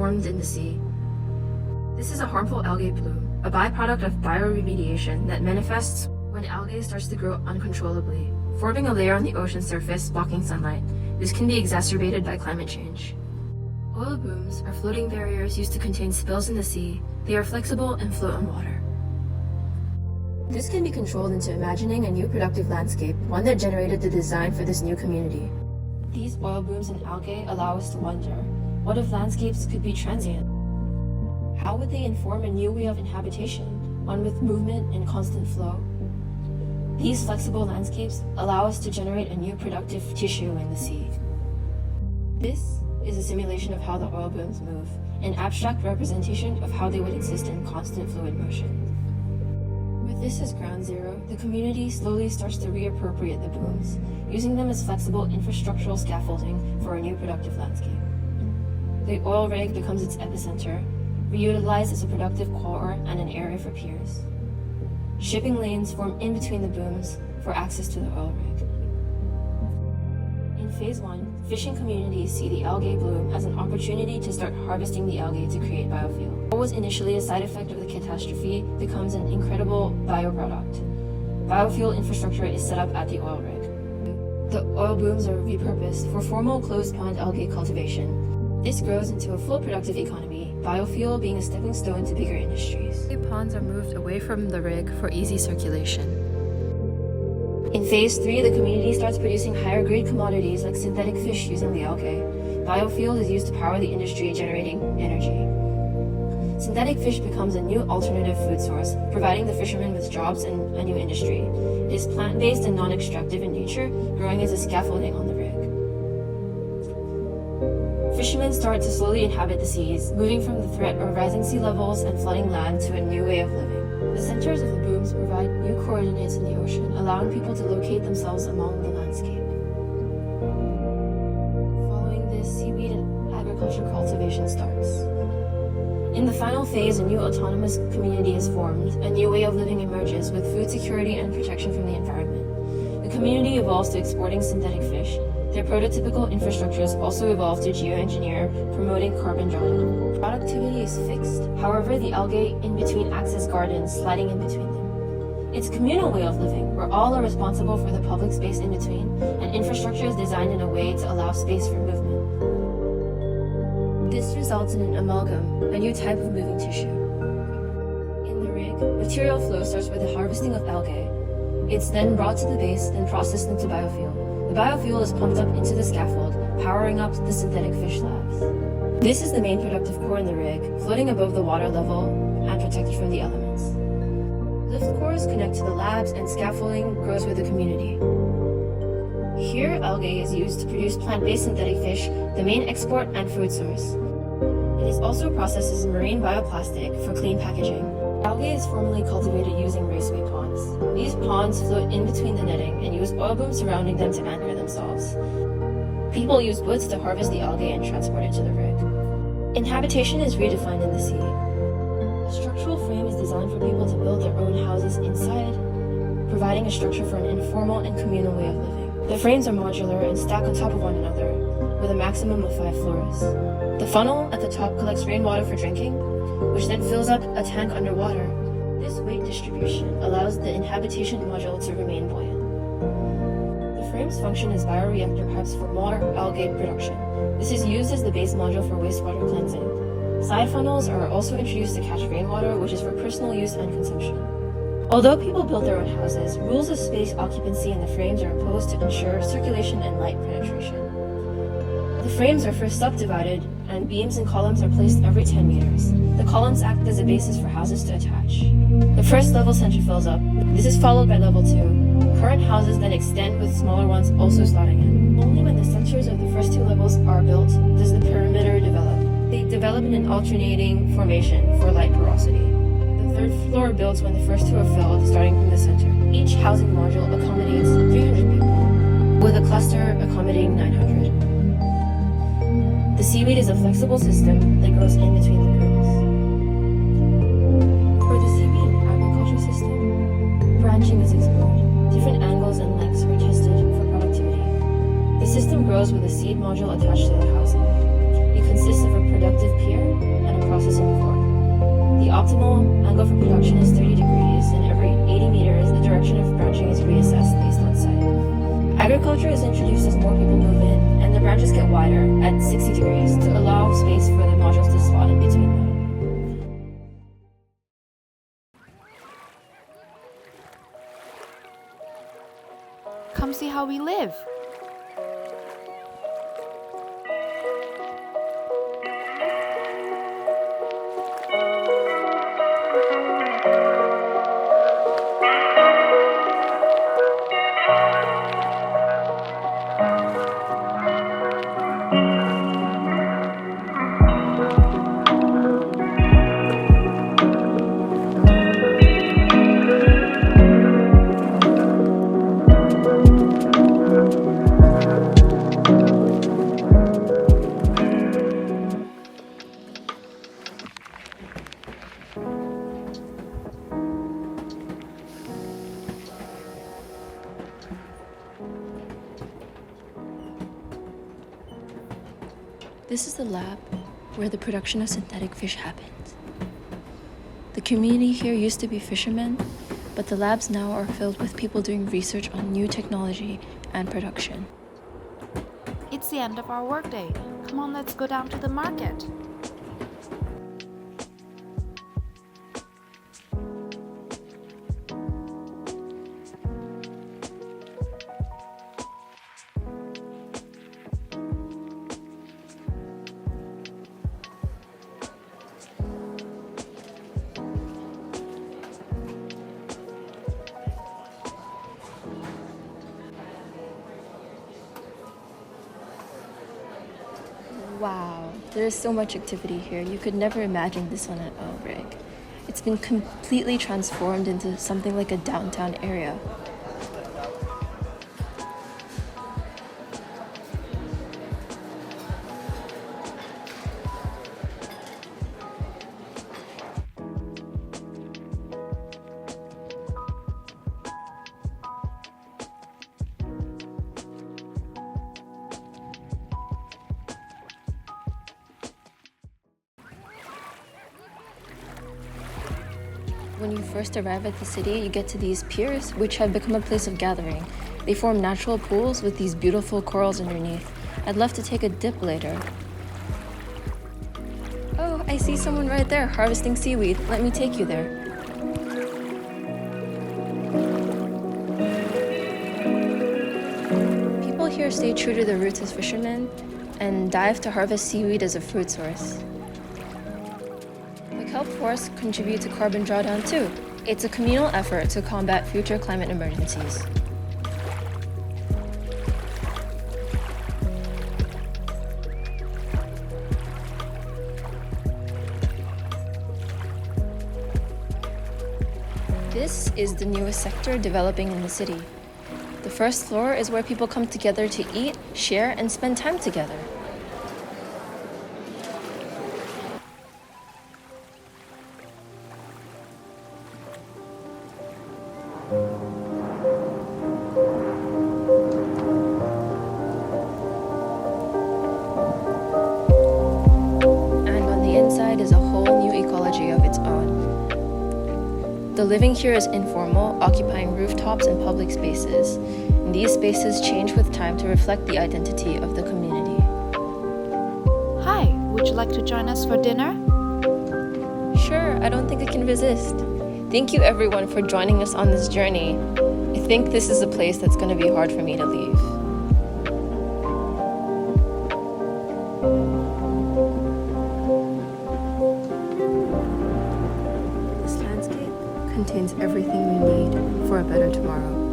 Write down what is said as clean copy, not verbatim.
formed in the sea. This is a harmful algae bloom, a byproduct of bioremediation that manifests when algae starts to grow uncontrollably, forming a layer on the ocean surface blocking sunlight. This can be exacerbated by climate change. Oil booms are floating barriers used to contain spills in the sea. They are flexible and float on water. This can be controlled into imagining a new productive landscape, one that generated the design for this new community. These oil booms and algae allow us to wonder, what if landscapes could be transient? How would they inform a new way of inhabitation, one with movement and constant flow? These flexible landscapes allow us to generate a new productive tissue in the sea. This is a simulation of how the oil booms move, an abstract representation of how they would exist in constant fluid motion. With this as ground zero, the community slowly starts to reappropriate the booms, using them as flexible infrastructural scaffolding for a new productive landscape. The oil rig becomes its epicenter, reutilized as a productive core and an area for piers. Shipping lanes form in between the booms for access to the oil rig. In Phase 1, fishing communities see the algae bloom as an opportunity to start harvesting the algae to create biofuel. What was initially a side effect of the catastrophe becomes an incredible bioproduct. Biofuel infrastructure is set up at the oil rig. The oil booms are repurposed for formal closed-pond algae cultivation. This grows into a full productive economy, biofuel being a stepping stone to bigger industries. The ponds are moved away from the rig for easy circulation. In Phase 3, the community starts producing higher-grade commodities like synthetic fish using the algae. Biofuel is used to power the industry, generating energy. Synthetic fish becomes a new alternative food source, providing the fishermen with jobs and a new industry. It is plant-based and non-extractive in nature, growing as a scaffolding on the rig. Fishermen start to slowly inhabit the seas, moving from the threat of rising sea levels and flooding land to a new way of living. The centers of the booms provide new coordinates in the ocean, allowing people to locate themselves among the landscape. Following this, seaweed and agriculture cultivation starts. In the final phase, a new autonomous community is formed. A new way of living emerges with food security and protection from the environment. The community evolves to exporting synthetic fish. Their prototypical infrastructures also evolve to geoengineer, promoting carbon drawdown. Productivity is fixed. However, the algae in between acts as gardens, sliding in between them. It's a communal way of living, where all are responsible for the public space in between, and infrastructure is designed in a way to allow space for movement. This results in an amalgam, a new type of moving tissue. In the rig, material flow starts with the harvesting of algae. It's then brought to the base and processed into biofuel. The biofuel is pumped up into the scaffold, powering up the synthetic fish labs. This is the main productive core in the rig, floating above the water level and protected from the elements. Lift cores connect to the labs and scaffolding grows with the community. Here, algae is used to produce plant-based synthetic fish, the main export and food source. It is also processed as marine bioplastic for clean packaging. Algae is formerly cultivated using raceway ponds. These ponds float in between the netting and use oil booms surrounding them to anchor themselves. People use boats to harvest the algae and transport it to the rig. Inhabitation is redefined in the sea. The structural frame is designed for people to build their own houses inside, providing a structure for an informal and communal way of living. The frames are modular and stack on top of one another, with a maximum of 5 floors. The funnel at the top collects rainwater for drinking, which then fills up a tank underwater. This weight distribution allows the inhabitation module to remain buoyant. The frames function as bioreactor pipes for more algae production. This is used as the base module for wastewater cleansing. Side funnels are also introduced to catch rainwater, which is for personal use and consumption. Although people build their own houses, rules of space occupancy in the frames are imposed to ensure circulation and light penetration. The frames are first subdivided, and beams and columns are placed every 10 meters. The columns act as a basis for houses to attach. The first level center fills up. This is followed by level 2. Current houses then extend with smaller ones also slotting in. Only when the centers of the first 2 levels are built does the perimeter develop. They develop in an alternating formation for light porosity. The 3rd floor builds when the first 2 are filled, starting from the center. Each housing module accommodates 300 people, with a cluster accommodating 900. The seaweed is a flexible system that grows in between the booms. For the seaweed agriculture system, branching is explored. Different angles and lengths are tested for productivity. The system grows with a seed module attached to the housing. consists of a productive pier and a processing core. The optimal angle for production is 30 degrees, and every 80 meters, the direction of branching is reassessed based on site. Agriculture is introduced as more people move in, and the branches get wider at 60 degrees to allow space for the modules to slot in between them. Come see how we live. This is the lab where the production of synthetic fish happens. The community here used to be fishermen, but the labs now are filled with people doing research on new technology and production. It's the end of our workday. Come on, let's go down to the market. Wow, there is so much activity here. You could never imagine this on an oil rig. It's been completely transformed into something like a downtown area. When you first arrive at the city, you get to these piers, which have become a place of gathering. They form natural pools with these beautiful corals underneath. I'd love to take a dip later. Oh, I see someone right there harvesting seaweed. Let me take you there. People here stay true to their roots as fishermen and dive to harvest seaweed as a fruit source. Kelp forests contribute to carbon drawdown too. It's a communal effort to combat future climate emergencies. This is the newest sector developing in the city. The first floor is where people come together to eat, share, and spend time together. Is a whole new ecology of its own. The living here is informal, occupying rooftops and public spaces. And these spaces change with time to reflect the identity of the community. Hi, would you like to join us for dinner? Sure, I don't think I can resist. Thank you everyone for joining us on this journey. I think this is a place that's going to be hard for me to leave. Contains everything we need for a better tomorrow.